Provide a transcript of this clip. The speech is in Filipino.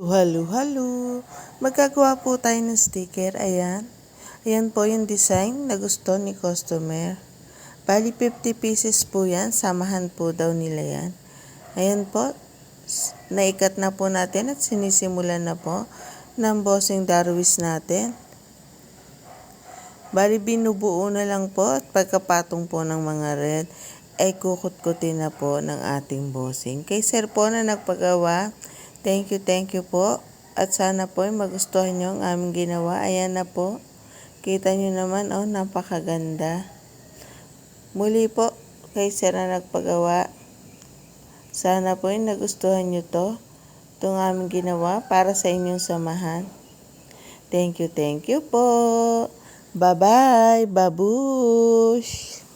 Halo, halo. Magagawa po tayo ng sticker. Ayan. Ayan po yung design na gusto ni customer. Bali 50 pieces po yan. Samahan po daw nila yan. Ayan po. Naikat na po natin at sinisimulan na po ng bossing Darwis natin. Bali binubuo na lang po at pagkapatong po ng mga red ay kukut-kutin na po ng ating bossing. Kay sir po na nagpagawa, thank you po. At sana po ay magustuhan nyo ang aming ginawa. Ayan na po. Kita nyo naman, oh, napakaganda. Muli po, kay sir na nagpagawa. Sana po ay nagustuhan nyo to. Itong aming ginawa para sa inyong samahan. Thank you po. Bye-bye, babush!